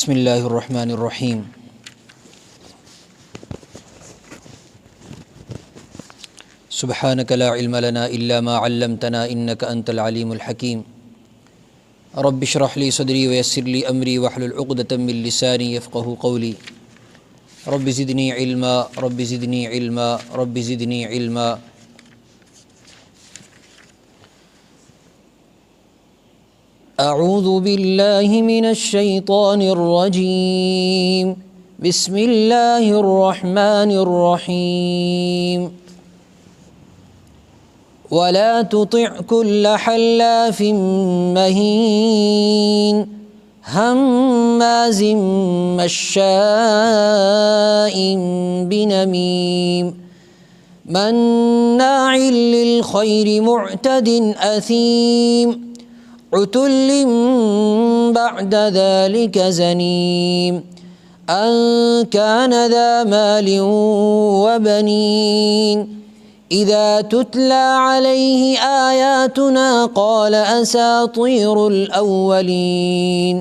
بسم اللہ الرحمن الرحیم۔ سبحانک لا علم لنا الا ما علمتنا انک انت العلیم الحکیم۔ رب اشرح لی صدری ویسر لی امری واحلل عقدۃ من لسانی یفقہوا قولی۔ رب زدنی علما رب زدنی علما رب زدنی علما۔ اعوذ باللہ من الشیطان الرجیم، بسم اللہ الرحمن الرحیم۔ ولا تطع كل حلاف مہین ہماز مشاء بنمیم مناع للخیر معتد اثیم عتل بعد ذلك زنیم ان كان ذا مال وبنین اذا تتلى عليه آیاتنا قال اساطیر الاولین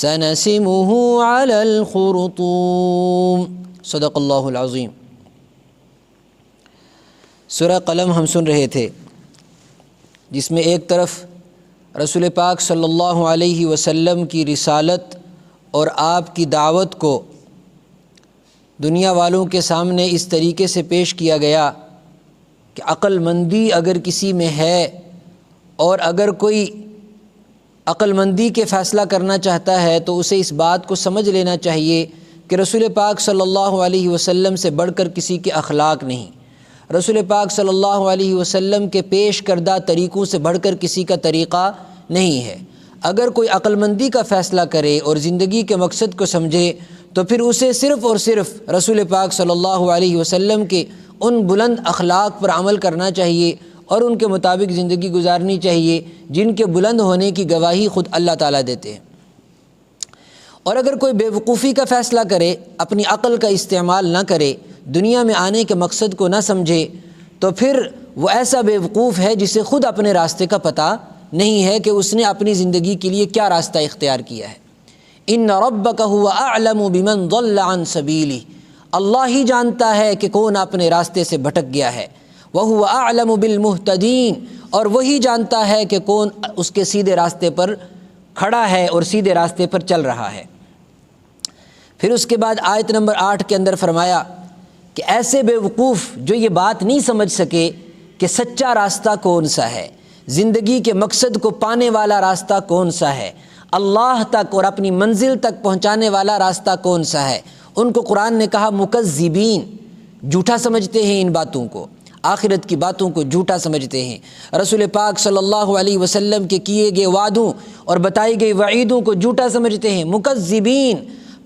سنسمه على الخرطوم۔ صدق اللہ العظیم۔ سورہ قلم ہم سن رہے تھے، جس میں ایک طرف رسول پاک صلی اللہ علیہ وسلم کی رسالت اور آپ کی دعوت کو دنیا والوں کے سامنے اس طریقے سے پیش کیا گیا کہ عقل مندی اگر کسی میں ہے اور اگر کوئی عقل مندی کے فیصلہ کرنا چاہتا ہے تو اسے اس بات کو سمجھ لینا چاہیے کہ رسول پاک صلی اللہ علیہ وسلم سے بڑھ کر کسی کے اخلاق نہیں، رسول پاک صلی اللہ علیہ وسلم کے پیش کردہ طریقوں سے بڑھ کر کسی کا طریقہ نہیں ہے۔ اگر کوئی عقل مندی کا فیصلہ کرے اور زندگی کے مقصد کو سمجھے تو پھر اسے صرف اور صرف رسول پاک صلی اللہ علیہ وسلم کے ان بلند اخلاق پر عمل کرنا چاہیے اور ان کے مطابق زندگی گزارنی چاہیے جن کے بلند ہونے کی گواہی خود اللہ تعالیٰ دیتے ہیں۔ اور اگر کوئی بے وقوفی کا فیصلہ کرے، اپنی عقل کا استعمال نہ کرے، دنیا میں آنے کے مقصد کو نہ سمجھے، تو پھر وہ ایسا بے وقوف ہے جسے خود اپنے راستے کا پتہ نہیں ہے کہ اس نے اپنی زندگی کے لیے کیا راستہ اختیار کیا ہے۔ ان ربک هو اعلم بمن ضل عن سبیلہ، اللہ ہی جانتا ہے کہ کون اپنے راستے سے بھٹک گیا ہے۔ وَهُوَ أَعْلَمُ بِالْمُهْتَدِينَ، اور وہی جانتا ہے کہ کون اس کے سیدھے راستے پر کھڑا ہے اور سیدھے راستے پر چل رہا ہے۔ پھر اس کے بعد آیت نمبر 8 کے اندر فرمایا کہ ایسے بے وقوف جو یہ بات نہیں سمجھ سکے کہ سچا راستہ کون سا ہے، زندگی کے مقصد کو پانے والا راستہ کون سا ہے، اللہ تک اور اپنی منزل تک پہنچانے والا راستہ کون سا ہے، ان کو قرآن نے کہا مکذبین، جھوٹا سمجھتے ہیں، ان باتوں کو، آخرت کی باتوں کو جھوٹا سمجھتے ہیں، رسول پاک صلی اللہ علیہ وسلم کے کیے گئے وعدوں اور بتائی گئی وعیدوں کو جھوٹا سمجھتے ہیں۔ مکذبین،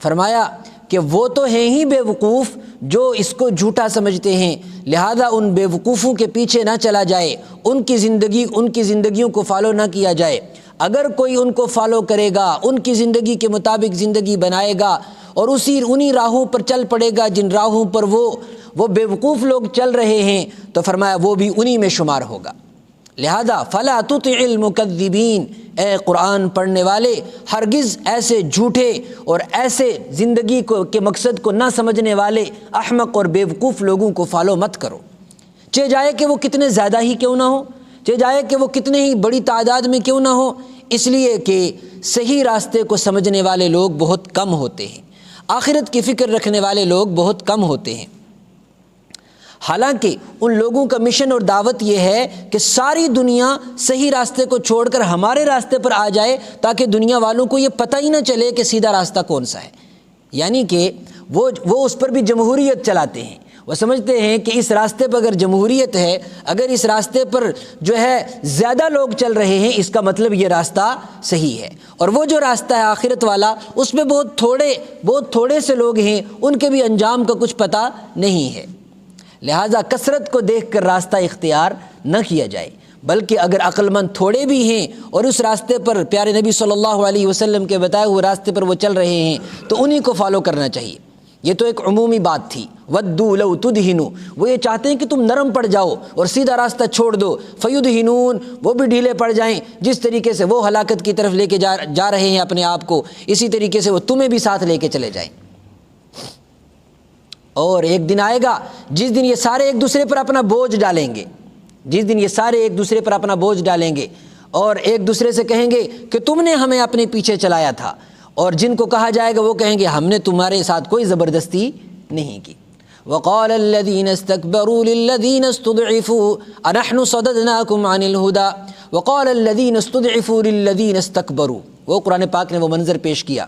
فرمایا کہ وہ تو ہیں ہی بے وقوف جو اس کو جھوٹا سمجھتے ہیں، لہذا ان بے وقوفوں کے پیچھے نہ چلا جائے، ان کی زندگیوں کو فالو نہ کیا جائے۔ اگر کوئی ان کو فالو کرے گا، ان کی زندگی کے مطابق زندگی بنائے گا اور انہی راہوں پر چل پڑے گا جن راہوں پر وہ بے وقوف لوگ چل رہے ہیں، تو فرمایا وہ بھی انہی میں شمار ہوگا۔ لہذا فلا تطع المکذبین، اے قرآن پڑھنے والے ہرگز ایسے جھوٹے اور ایسے زندگی کے مقصد کو نہ سمجھنے والے احمق اور بے وقوف لوگوں کو فالو مت کرو، چاہے جائے کہ وہ کتنے زیادہ ہی کیوں نہ ہو، چاہے جائے کہ وہ کتنے ہی بڑی تعداد میں کیوں نہ ہو، اس لیے کہ صحیح راستے کو سمجھنے والے لوگ بہت کم ہوتے ہیں، آخرت کی فکر رکھنے والے لوگ بہت کم ہوتے ہیں۔ حالانکہ ان لوگوں کا مشن اور دعوت یہ ہے کہ ساری دنیا صحیح راستے کو چھوڑ کر ہمارے راستے پر آ جائے تاکہ دنیا والوں کو یہ پتہ ہی نہ چلے کہ سیدھا راستہ کون سا ہے، یعنی کہ وہ اس پر بھی جمہوریت چلاتے ہیں۔ وہ سمجھتے ہیں کہ اس راستے پر اگر جمہوریت ہے، اگر اس راستے پر جو ہے زیادہ لوگ چل رہے ہیں، اس کا مطلب یہ راستہ صحیح ہے، اور وہ جو راستہ ہے آخرت والا اس میں بہت تھوڑے سے لوگ ہیں، ان کے بھی انجام کا کچھ پتہ نہیں ہے۔ لہٰذا کثرت کو دیکھ کر راستہ اختیار نہ کیا جائے، بلکہ اگر عقل مند تھوڑے بھی ہیں اور اس راستے پر پیارے نبی صلی اللہ علیہ وسلم کے بتائے ہوئے راستے پر وہ چل رہے ہیں تو انہی کو فالو کرنا چاہیے۔ یہ تو ایک عمومی بات تھی. ودوا لو تدہنوا، وہ یہ چاہتے ہیں کہ تم نرم پڑ جاؤ اور سیدھا راستہ چھوڑ دو. فیدہنون، وہ بھی ڈھیلے پڑ جائیں. جس طریقے سے وہ ہلاکت کی طرف لے کے جا رہے ہیں اپنے آپ کو، اسی طریقے سے وہ تمہیں بھی ساتھ لے کے چلے جائیں. اور ایک دن آئے گا جس دن یہ سارے ایک دوسرے پر اپنا بوجھ ڈالیں گے، جس دن یہ سارے ایک دوسرے پر اپنا بوجھ ڈالیں گے اور ایک دوسرے سے کہیں گے کہ تم نے ہمیں اپنے پیچھے چلایا تھا. اور جن کو کہا جائے گا وہ کہیں گے ہم نے تمہارے ساتھ کوئی زبردستی نہیں کی. وقال الذين استكبروا للذين استضعفوا انحن صددناكم عن الهدى وقال الذين استضعفوا للذين استكبروا. وہ قرآن پاک نے وہ منظر پیش کیا.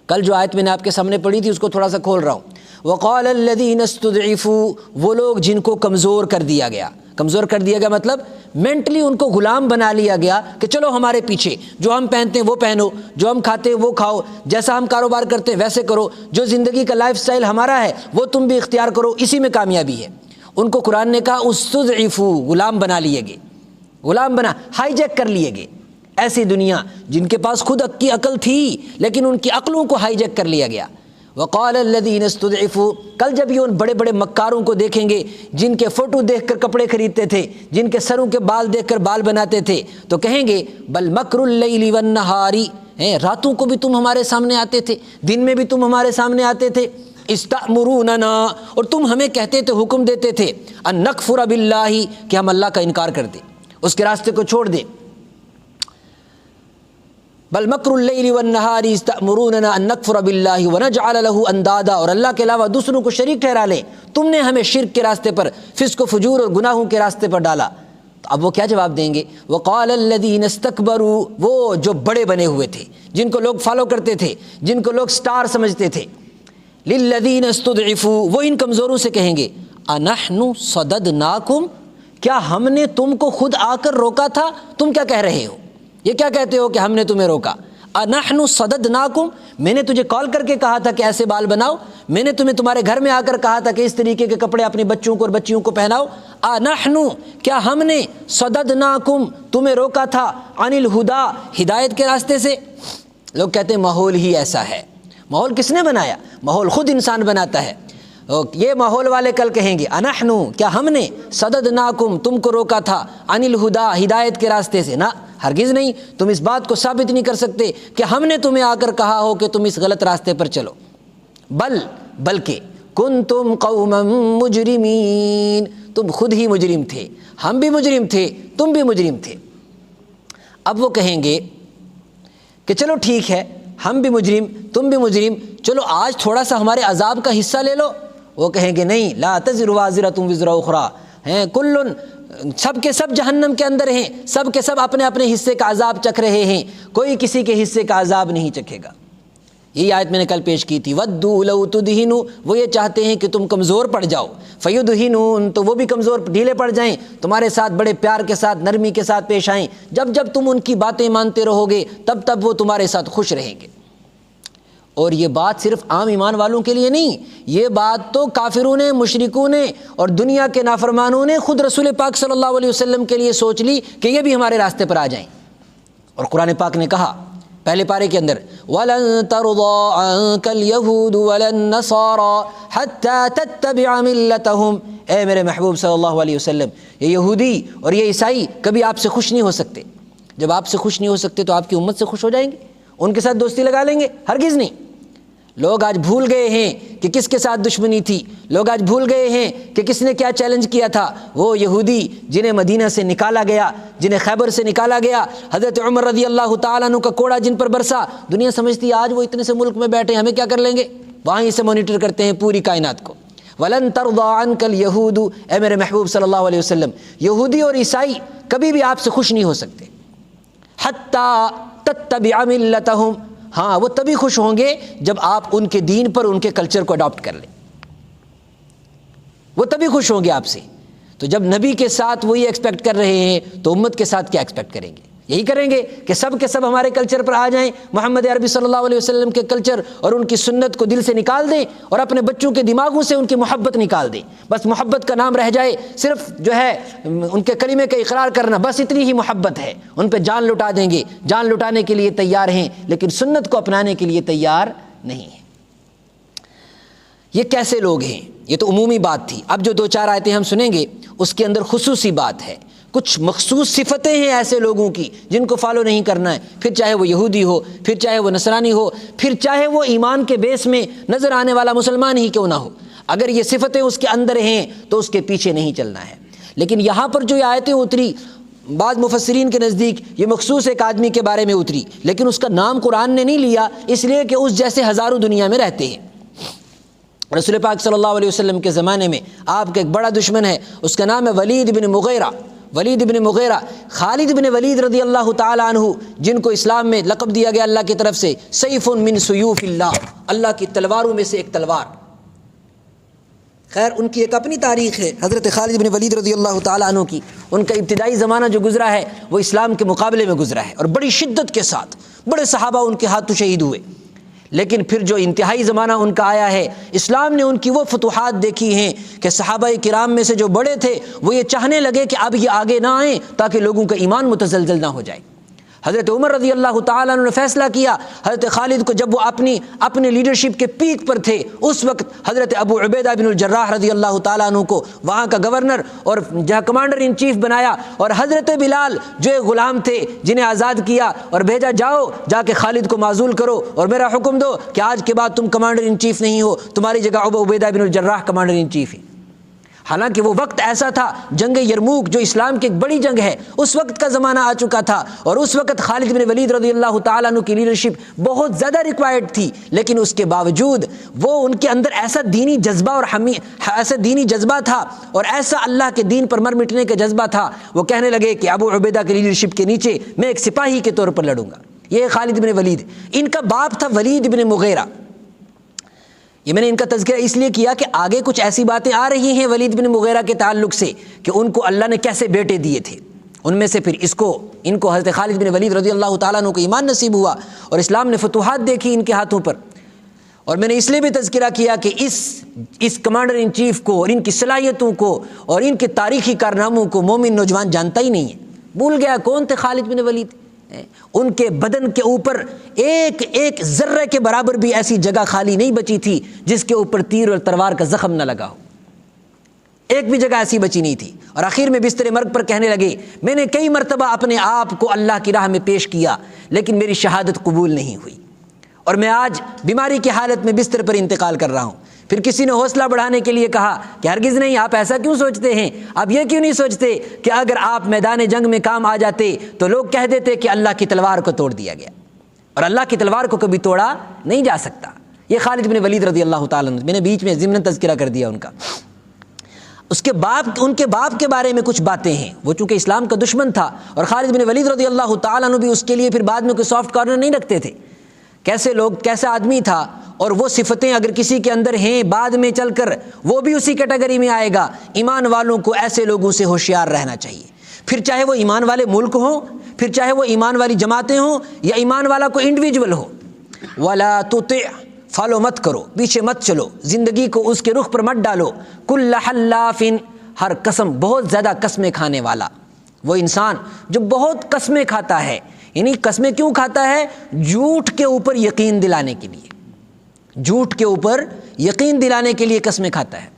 کل جو آیت میں نے آپ کے سامنے پڑھی تھی اس کو تھوڑا سا کھول رہا ہوں. وقال الذين استضعفوا، وہ لوگ جن کو کمزور کر دیا گیا. کمزور کر دیا گیا مطلب مینٹلی ان کو غلام بنا لیا گیا کہ چلو ہمارے پیچھے، جو ہم پہنتے ہیں وہ پہنو، جو ہم کھاتے ہیں وہ کھاؤ، جیسا ہم کاروبار کرتے ہیں ویسے کرو، جو زندگی کا لائف سٹائل ہمارا ہے وہ تم بھی اختیار کرو، اسی میں کامیابی ہے. ان کو قرآن نے کہا استضعفوا، غلام بنا لیے گئے، غلام بنا ہائی جیک کر لیے گئے. ایسی دنیا جن کے پاس خود کی عقل تھی لیکن ان کی عقلوں کو ہائی جیک کر لیا گیا. وقال الذين استضعفوا، کل جب یہ ان بڑے بڑے مکاروں کو دیکھیں گے جن کے فوٹو دیکھ کر کپڑے خریدتے تھے، جن کے سروں کے بال دیکھ کر بال بناتے تھے، تو کہیں گے بل مکر اللیل والنہار، راتوں کو بھی تم ہمارے سامنے آتے تھے، دن میں بھی تم ہمارے سامنے آتے تھے. استأمروننا، اور تم ہمیں کہتے تھے، حکم دیتے تھے، ان نکفر باللہ، کہ ہم اللہ کا انکار کر دیں، اس کے راستے کو چھوڑ دیں. بل مکر اللیل والنہار استأمروننا ان نکفر باللہ ونجعل له اندادا، اور اللہ کے علاوہ دوسروں کو شریک ٹھہرا لیں. تم نے ہمیں شرک کے راستے پر، فسق و فجور اور گناہوں کے راستے پر ڈالا. اب وہ کیا جواب دیں گے؟ وقال الذین استکبروا، وہ جو بڑے بنے ہوئے تھے، جن کو لوگ فالو کرتے تھے، جن کو لوگ سٹار سمجھتے تھے، للذین استضعفوا، وہ ان کمزوروں سے کہیں گے انحن صددناکم، کیا ہم نے تم کو خود آ کر روکا تھا؟ تم کیا کہہ رہے ہو؟ یہ کیا کہتے ہو کہ ہم نے تمہیں روکا؟ انحن صددناکم، میں نے تجھے کال کر کے کہا تھا کہ ایسے بال بناؤ، میں نے تمہیں تمہارے گھر میں آ کر کہا تھا کہ اس طریقے کے کپڑے اپنے بچوں کو اور بچیوں کو پہناؤ. انحن، کیا ہم نے صددناکم، تمہیں روکا تھا، عن الہدی، ہدایت کے راستے سے؟ لوگ کہتے ہیں ماحول ہی ایسا ہے. ماحول کس نے بنایا؟ ماحول خود انسان بناتا ہے. یہ ماحول والے کل کہیں گے انحن، کیا ہم نے صددناکم، تم کو روکا تھا، عن الہدی، ہدایت کے راستے سے؟ نہ، ہرگز نہیں. تم اس بات کو ثابت نہیں کر سکتے کہ ہم نے تمہیں آ کر کہا ہو کہ تم اس غلط راستے پر چلو. بلکہ کنتم قوما مجرمین، تم خود ہی مجرم تھے، ہم بھی مجرم تھے، تم بھی مجرم تھے. اب وہ کہیں گے کہ چلو ٹھیک ہے، ہم بھی مجرم، تم بھی مجرم، چلو آج تھوڑا سا ہمارے عذاب کا حصہ لے لو. وہ کہیں گے نہیں، لا تزر وازرۃ وزر اخری، کل، سب کے سب جہنم کے اندر ہیں، سب کے سب اپنے اپنے حصے کا عذاب چکھ رہے ہیں، کوئی کسی کے حصے کا عذاب نہیں چکھے گا. یہ آیت میں نے کل پیش کی تھی. ودوا لو تدہنوا، وہ یہ چاہتے ہیں کہ تم کمزور پڑ جاؤ. فیدہنون، تو وہ بھی کمزور ڈھیلے پڑ جائیں، تمہارے ساتھ بڑے پیار کے ساتھ، نرمی کے ساتھ پیش آئیں. جب تم ان کی باتیں مانتے رہو گے تب وہ تمہارے ساتھ خوش رہیں گے. اور یہ بات صرف عام ایمان والوں کے لیے نہیں، یہ بات تو کافروں نے، مشرکوں نے اور دنیا کے نافرمانوں نے خود رسول پاک صلی اللہ علیہ وسلم کے لیے سوچ لی کہ یہ بھی ہمارے راستے پر آ جائیں. اور قرآن پاک نے کہا پہلے پارے کے اندر وَلَن تَرْضَىٰ عَنْكَ الْيَهُودُ وَلَا النَّصَارَىٰ حَتَّىٰ تَتَّبِعَ مِلَّتَهُمْ، اے میرے محبوب صلی اللہ علیہ وسلم، یہ یہودی اور یہ عیسائی کبھی آپ سے خوش نہیں ہو سکتے. جب آپ سے خوش نہیں ہو سکتے تو آپ کی امت سے خوش ہو جائیں گے، ان کے ساتھ دوستی لگا لیں گے؟ ہرگز نہیں. لوگ آج بھول گئے ہیں کہ کس کے ساتھ دشمنی تھی، لوگ آج بھول گئے ہیں کہ کس نے کیا چیلنج کیا تھا. وہ یہودی جنہیں مدینہ سے نکالا گیا، جنہیں خیبر سے نکالا گیا، حضرت عمر رضی اللہ تعالیٰ عنہ کا کوڑا جن پر برسا، دنیا سمجھتی آج وہ اتنے سے ملک میں بیٹھے ہمیں کیا کر لیں گے، وہیں سے مانیٹر کرتے ہیں پوری کائنات کو. وَلَن تَرْضَىٰ عَنْكَ الْيَهُودُ، اے میرے محبوب صلی اللہ علیہ وسلم، یہودی اور عیسائی کبھی بھی آپ سے خوش نہیں ہو سکتے. حَتَّىٰ تَتَّبِعَ مِلَّتَهُمْ، ہاں وہ تبھی خوش ہوں گے جب آپ ان کے دین پر، ان کے کلچر کو اڈاپٹ کر لیں، وہ تبھی خوش ہوں گے آپ سے. تو جب نبی کے ساتھ وہی ایکسپیکٹ کر رہے ہیں تو امت کے ساتھ کیا ایکسپیکٹ کریں گے؟ یہی کریں گے کہ سب کے سب ہمارے کلچر پر آ جائیں، محمد عربی صلی اللہ علیہ وسلم کے کلچر اور ان کی سنت کو دل سے نکال دیں اور اپنے بچوں کے دماغوں سے ان کی محبت نکال دیں. بس محبت کا نام رہ جائے، صرف جو ہے ان کے کلمے کا اقرار کرنا، بس اتنی ہی محبت ہے. ان پہ جان لٹا دیں گے، جان لٹانے کے لیے تیار ہیں، لیکن سنت کو اپنانے کے لیے تیار نہیں ہیں. یہ کیسے لوگ ہیں؟ یہ تو عمومی بات تھی. اب جو 2-4 آیتیں ہم سنیں گے اس کے اندر خصوصی بات ہے، کچھ مخصوص صفتیں ہیں ایسے لوگوں کی جن کو فالو نہیں کرنا ہے، پھر چاہے وہ یہودی ہو، پھر چاہے وہ نصرانی ہو، پھر چاہے وہ ایمان کے بیس میں نظر آنے والا مسلمان ہی کیوں نہ ہو. اگر یہ صفتیں اس کے اندر ہیں تو اس کے پیچھے نہیں چلنا ہے. لیکن یہاں پر جو یہ آیتیں اتری، بعض مفسرین کے نزدیک یہ مخصوص ایک آدمی کے بارے میں اتری، لیکن اس کا نام قرآن نے نہیں لیا، اس لیے کہ اس جیسے ہزاروں دنیا میں رہتے ہیں. رسول پاک صلی اللہ علیہ وسلم کے زمانے میں آپ کا ایک بڑا دشمن ہے، اس کا نام ہے ولید بن مغیرہ. ولید بن مغیرہ، خالد بن ولید رضی اللہ تعالی عنہ، جن کو اسلام میں لقب دیا گیا اللہ کی طرف سے سیف من سیوف اللہ، اللہ کی تلواروں میں سے ایک تلوار. خیر ان کی ایک اپنی تاریخ ہے حضرت خالد بن ولید رضی اللہ تعالی عنہ کی. ان کا ابتدائی زمانہ جو گزرا ہے وہ اسلام کے مقابلے میں گزرا ہے اور بڑی شدت کے ساتھ، بڑے صحابہ ان کے ہاتھوں شہید ہوئے. لیکن پھر جو انتہائی زمانہ ان کا آیا ہے، اسلام نے ان کی وہ فتوحات دیکھی ہیں کہ صحابہ کرام میں سے جو بڑے تھے وہ یہ چاہنے لگے کہ اب یہ آگے نہ آئیں تاکہ لوگوں کا ایمان متزلزل نہ ہو جائے. حضرت عمر رضی اللہ تعالیٰ عنہ نے فیصلہ کیا حضرت خالد کو، جب وہ اپنے لیڈرشپ کے پیک پر تھے، اس وقت حضرت ابو عبیدہ بن الجراح رضی اللہ تعالیٰ عنہ کو وہاں کا گورنر اور جہاں کمانڈر ان چیف بنایا، اور حضرت بلال جو ایک غلام تھے جنہیں آزاد کیا اور بھیجا، جاؤ جا کے خالد کو معزول کرو اور میرا حکم دو کہ آج کے بعد تم کمانڈر ان چیف نہیں ہو، تمہاری جگہ ابو عبیدہ بن الجراح کمانڈر ان چیف ہے. حالانکہ وہ وقت ایسا تھا، جنگ یرموک جو اسلام کی ایک بڑی جنگ ہے، اس وقت کا زمانہ آ چکا تھا، اور اس وقت خالد بن ولید رضی اللہ تعالیٰ عنہ کی لیڈرشپ بہت زیادہ ریکوائرڈ تھی. لیکن اس کے باوجود وہ ان کے اندر ایسا دینی جذبہ اور ایسا دینی جذبہ تھا اور ایسا اللہ کے دین پر مر مٹنے کا جذبہ تھا، وہ کہنے لگے کہ ابو عبیدہ کی لیڈرشپ کے نیچے میں ایک سپاہی کے طور پر لڑوں گا. یہ خالد بن ولید، ان کا باپ تھا ولید بن مغیرہ. یہ میں نے ان کا تذکرہ اس لیے کیا کہ آگے کچھ ایسی باتیں آ رہی ہیں ولید بن مغیرہ کے تعلق سے کہ ان کو اللہ نے کیسے بیٹے دیے تھے. ان میں سے پھر ان کو حضرت خالد بن ولید رضی اللہ تعالیٰ عنہ کو ایمان نصیب ہوا اور اسلام نے فتوحات دیکھی ان کے ہاتھوں پر. اور میں نے اس لیے بھی تذکرہ کیا کہ اس کمانڈر ان چیف کو اور ان کی صلاحیتوں کو اور ان کے تاریخی کارناموں کو مومن نوجوان جانتا ہی نہیں ہے، بھول گیا کون تھے خالد بن ولید. ان کے بدن کے اوپر ایک ذرے کے برابر بھی ایسی جگہ خالی نہیں بچی تھی جس کے اوپر تیر اور تلوار کا زخم نہ لگا ہو، ایک بھی جگہ ایسی بچی نہیں تھی. اور آخر میں بستر مرگ پر کہنے لگے میں نے کئی مرتبہ اپنے آپ کو اللہ کی راہ میں پیش کیا لیکن میری شہادت قبول نہیں ہوئی، اور میں آج بیماری کی حالت میں بستر پر انتقال کر رہا ہوں. پھر کسی نے حوصلہ بڑھانے کے لیے کہا کہ ہرگز نہیں، آپ ایسا کیوں سوچتے ہیں؟ آپ یہ کیوں نہیں سوچتے کہ اگر آپ میدان جنگ میں کام آ جاتے تو لوگ کہہ دیتے کہ اللہ کی تلوار کو توڑ دیا گیا، اور اللہ کی تلوار کو کبھی توڑا نہیں جا سکتا. یہ خالد بن ولید رضی اللہ تعالیٰ عنہ، میں نے بیچ میں ضمن تذکرہ کر دیا ان کا. ان کے باپ کے بارے میں کچھ باتیں ہیں. وہ چونکہ اسلام کا دشمن تھا اور خالد بن ولید رضی اللہ تعالیٰ عنہ بھی اس کے لیے پھر بعد میں کوئی سافٹ کارنر نہیں رکھتے تھے. کیسا آدمی تھا، اور وہ صفتیں اگر کسی کے اندر ہیں بعد میں چل کر وہ بھی اسی کیٹیگری میں آئے گا. ایمان والوں کو ایسے لوگوں سے ہوشیار رہنا چاہیے، پھر چاہے وہ ایمان والے ملک ہوں، پھر چاہے وہ ایمان والی جماعتیں ہوں یا ایمان والا کوئی انڈیویجول ہو. وَلَا تُطِعْ، فالو مت کرو، پیچھے مت چلو، زندگی کو اس کے رخ پر مت ڈالو. کُلَّ حَلَّافٍ، ہر قسم، بہت زیادہ قسمیں کھانے والا. وہ انسان جو بہت قسمیں کھاتا ہے، یعنی قسمیں کیوں کھاتا ہے؟ جھوٹ کے اوپر یقین دلانے کے لیے، جھوٹ کے اوپر یقین دلانے کے لیے قسمیں کھاتا ہے.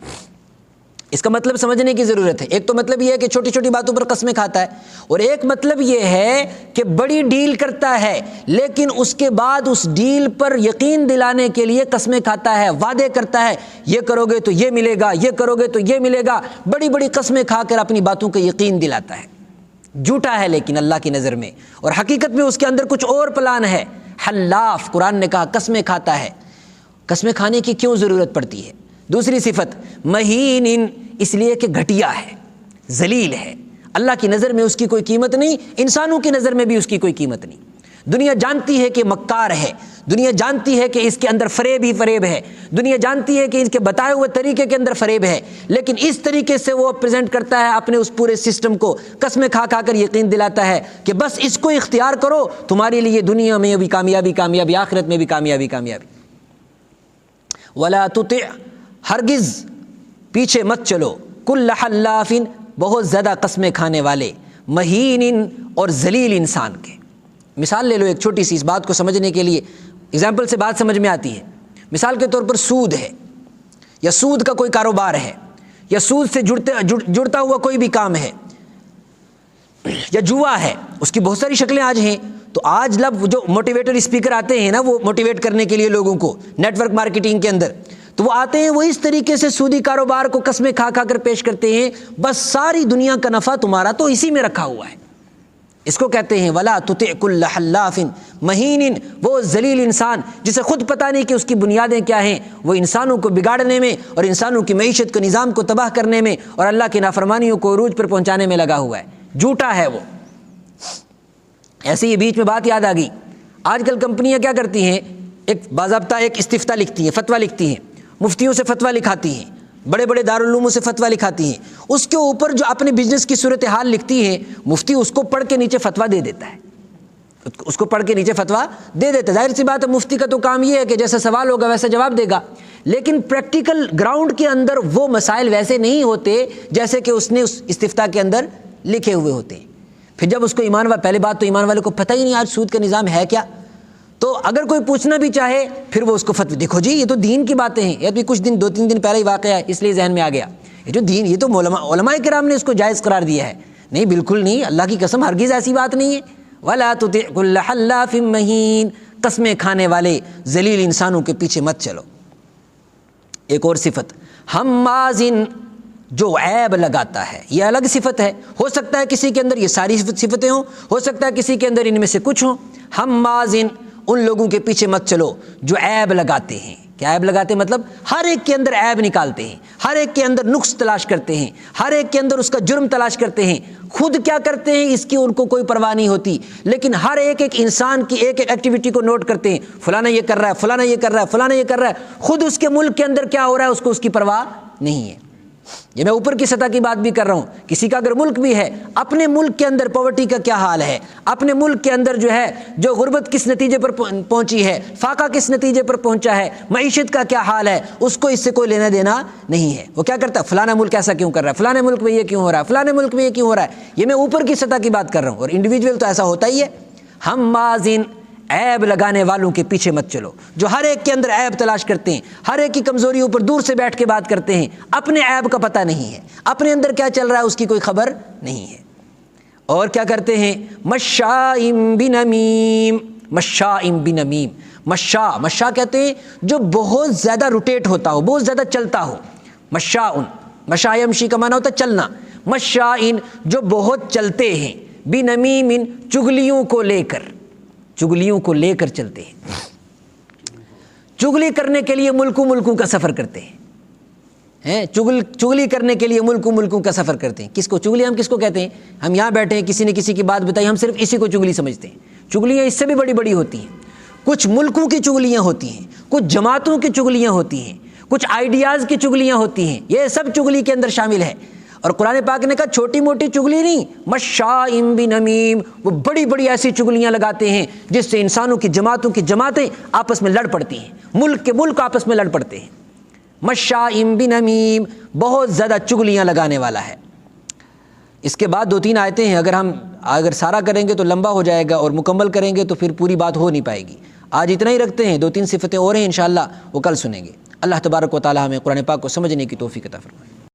اس کا مطلب سمجھنے کی ضرورت ہے. ایک تو مطلب یہ ہے کہ چھوٹی چھوٹی باتوں پر قسمیں کھاتا ہے، اور ایک مطلب یہ ہے کہ بڑی ڈیل کرتا ہے لیکن اس کے بعد اس ڈیل پر یقین دلانے کے لیے قسمیں کھاتا ہے، وعدے کرتا ہے یہ کرو گے تو یہ ملے گا، یہ کرو گے تو یہ ملے گا. بڑی بڑی قسمیں کھا کر اپنی باتوں کا یقین دلاتا ہے. جھوٹا ہے لیکن اللہ کی نظر میں، اور حقیقت میں اس کے اندر کچھ اور پلان ہے. حلاف، قرآن نے کہا قسمیں کھاتا ہے. قسمیں کھانے کی کیوں ضرورت پڑتی ہے؟ دوسری صفت مہین، اس لیے کہ گھٹیا ہے، ذلیل ہے. اللہ کی نظر میں اس کی کوئی قیمت نہیں، انسانوں کی نظر میں بھی اس کی کوئی قیمت نہیں. دنیا جانتی ہے کہ مکار ہے، دنیا جانتی ہے کہ اس کے اندر فریب ہی فریب ہے، دنیا جانتی ہے کہ اس کے بتائے ہوئے طریقے کے اندر فریب ہے، لیکن اس طریقے سے وہ پریزنٹ کرتا ہے اپنے اس پورے سسٹم کو، قسمیں کھا کھا کر یقین دلاتا ہے کہ بس اس کو اختیار کرو، تمہارے لیے دنیا میں بھی کامیابی، آخرت میں بھی کامیابی. وَلَا تُطِعْ، ہرگز پیچھے مت چلو، کُلَّ حَلَّافٍ، بہت زیادہ قسمیں کھانے والے، مہین اور ذلیل انسان کے. مثال لے لو ایک چھوٹی سی، اس بات کو سمجھنے کے لیے ایگزامپل سے بات سمجھ میں آتی ہے. مثال کے طور پر سود ہے. یا سود کا کوئی کاروبار ہے یا سود سے جڑتا ہوا کوئی بھی کام ہے یا جوا ہے، اس کی بہت ساری شکلیں آج ہیں۔ تو آج جو موٹیویٹر اسپیکر آتے ہیں نا، وہ موٹیویٹ کرنے کے لیے لوگوں کو نیٹ ورک مارکیٹنگ کے اندر، تو وہ آتے ہیں، وہ اس طریقے سے سودی کاروبار کو قسمیں کھا کر پیش کرتے ہیں، بس ساری دنیا کا نفع تمہارا تو اسی میں رکھا ہوا ہے۔ اس کو کہتے ہیں وَلَا تُطِعْ كُلَّ حَلَّافٍ مَهِينٍ، وہ ذلیل انسان جسے خود پتہ نہیں کہ اس کی بنیادیں کیا ہیں، وہ انسانوں کو بگاڑنے میں اور انسانوں کی معیشت کے نظام کو تباہ کرنے میں اور اللہ کی نافرمانیوں کو عروج پر پہنچانے میں لگا ہوا ہے، جھوٹا ہے وہ۔ ایسے ہی بیچ میں بات یاد آ گئی، آج کل کمپنیاں کیا کرتی ہیں، ایک باضابطہ ایک استفتاء لکھتی ہیں، فتویٰ لکھتی ہیں، مفتیوں سے فتویٰ لکھاتی ہیں، بڑے بڑے دارالعلوموں سے فتویٰ لکھاتی ہیں، اس کے اوپر جو اپنے بزنس کی صورتحال لکھتی ہیں، مفتی اس کو پڑھ کے نیچے فتویٰ دے دیتا ہے، اس کو پڑھ کے نیچے فتویٰ دے دیتا ہے۔ ظاہر سی بات ہے، مفتی کا تو کام یہ ہے کہ جیسا سوال ہوگا ویسا جواب دے گا، لیکن پریکٹیکل گراؤنڈ کے اندر وہ مسائل ویسے نہیں ہوتے جیسے کہ اس نے اس استفتاء کے اندر لکھے ہوئے ہوتے ہیں۔ پھر جب اس کو پہلے بات تو ایمان والے کو پتہ ہی نہیں آج سود کا نظام ہے کیا، تو اگر کوئی پوچھنا بھی چاہے پھر وہ اس کو فتوی، دیکھو جی یہ تو دین کی باتیں ہیں، یہ بھی کچھ دن 2-3 دن پہلے ہی واقعہ ہے، اس لیے ذہن میں آ گیا، یہ جو دین، یہ تو علماء کرام نے اس کو جائز قرار دیا ہے۔ نہیں، بالکل نہیں، اللہ کی قسم ہرگز ایسی بات نہیں ہے۔ وَلَا تُطِعْ كُلَّ حَلَّافٍ مَهِينٍ، قسمیں کھانے والے ذلیل انسانوں کے پیچھے مت چلو۔ ایک اور صفت، ہمازن، جو عیب لگاتا ہے، یہ الگ صفت ہے، ہو سکتا ہے کسی کے اندر یہ ساری صفتیں ہوں، ہو سکتا ہے کسی کے اندر ان میں سے کچھ ہوں۔ ہمازن، ان لوگوں کے پیچھے مت چلو جو عیب لگاتے ہیں۔ کیا عیب لگاتے ہیں؟ مطلب ہر ایک کے اندر عیب نکالتے ہیں، ہر ایک کے اندر نقص تلاش کرتے ہیں، ہر ایک کے اندر اس کا جرم تلاش کرتے ہیں، خود کیا کرتے ہیں اس کی ان کو کوئی پرواہ نہیں ہوتی، لیکن ہر ایک انسان کی ایک ایکٹیویٹی کو نوٹ کرتے ہیں، فلانا یہ کر رہا ہے، فلانا یہ کر رہا ہے، فلانا یہ کر رہا ہے، خود اس کے ملک کے اندر کیا ہو رہا ہے اس کو اس کی پرواہ نہیں ہے۔ یہ میں اوپر کی سطح کی بات بھی کر رہا ہوں، کسی کا اگر ملک بھی ہے، اپنے ملک کے اندر پاورٹی کا کیا حال ہے، اپنے ملک کے اندر جو ہے جو غربت کس نتیجے پر پہنچی ہے، فاقہ کس نتیجے پر پہنچا ہے، معیشت کا کیا حال ہے، اس کو اس سے کوئی لینا دینا نہیں ہے۔ وہ کیا کرتا ہے، فلانا ملک ایسا کیوں کر رہا ہے، فلانے ملک میں یہ کیوں ہو رہا ہے، فلانے ملک میں یہ کیوں ہو رہا ہے۔ یہ میں اوپر کی سطح کی بات کر رہا ہوں، اور انڈیویجول تو ایسا ہوتا ہی ہے۔ ہمازن، عیب لگانے والوں کے پیچھے مت چلو جو ہر ایک کے اندر عیب تلاش کرتے ہیں، ہر ایک کی کمزوریوں پر دور سے بیٹھ کے بات کرتے ہیں، اپنے عیب کا پتہ نہیں ہے، اپنے اندر کیا چل رہا ہے اس کی کوئی خبر نہیں ہے۔ اور کیا کرتے ہیں، مشاء بنمیم، مشاء بنمیم، مشاء کہتے ہیں جو بہت زیادہ روٹیٹ ہوتا ہو، بہت زیادہ چلتا ہو۔ مشاء یمشی کا معنی ہوتا ہے چلنا، مشاء جو بہت چلتے ہیں، بنمیم چگلیوں کو لے کر چلتے ہیں، چگلی کرنے کے لیے ملکوں کا سفر کرتے ہیں، چگلی کرنے کے لیے ملکوں کا سفر کرتے ہیں۔ کس کو چگلی، ہم کس کو کہتے ہیں، ہم یہاں بیٹھے ہیں، کسی نے کسی کی بات بتائی، ہم صرف اسی کو چگلی سمجھتے ہیں۔ چگلیاں اس سے بھی بڑی بڑی ہوتی ہیں، کچھ ملکوں کی چگلیاں ہوتی ہیں، کچھ جماعتوں کی چگلیاں ہوتی ہیں، کچھ آئیڈیاز کی چگلیاں ہوتی ہیں، یہ سب چگلی کے اندر شامل ہے۔ اور قرآن پاک نے کہا چھوٹی موٹی چگلی نہیں، مشاء بنمیم، وہ بڑی بڑی ایسی چگلیاں لگاتے ہیں جس سے انسانوں کی جماعتوں کی جماعتیں آپس میں لڑ پڑتی ہیں، ملک کے ملک آپس میں لڑ پڑتے ہیں۔ مشاء بنمیم، بہت زیادہ چگلیاں لگانے والا ہے۔ اس کے بعد 2-3 آیتیں ہیں، اگر سارا کریں گے تو لمبا ہو جائے گا، اور مکمل کریں گے تو پھر پوری بات ہو نہیں پائے گی۔ آج اتنا ہی رکھتے ہیں، 2-3 صفتیں اور ہیں انشاءاللہ وہ کل سنیں گے۔ اللہ تبارک و تعالی ہمیں قرآن پاک کو سمجھنے کی توفیق عطا فرمائے۔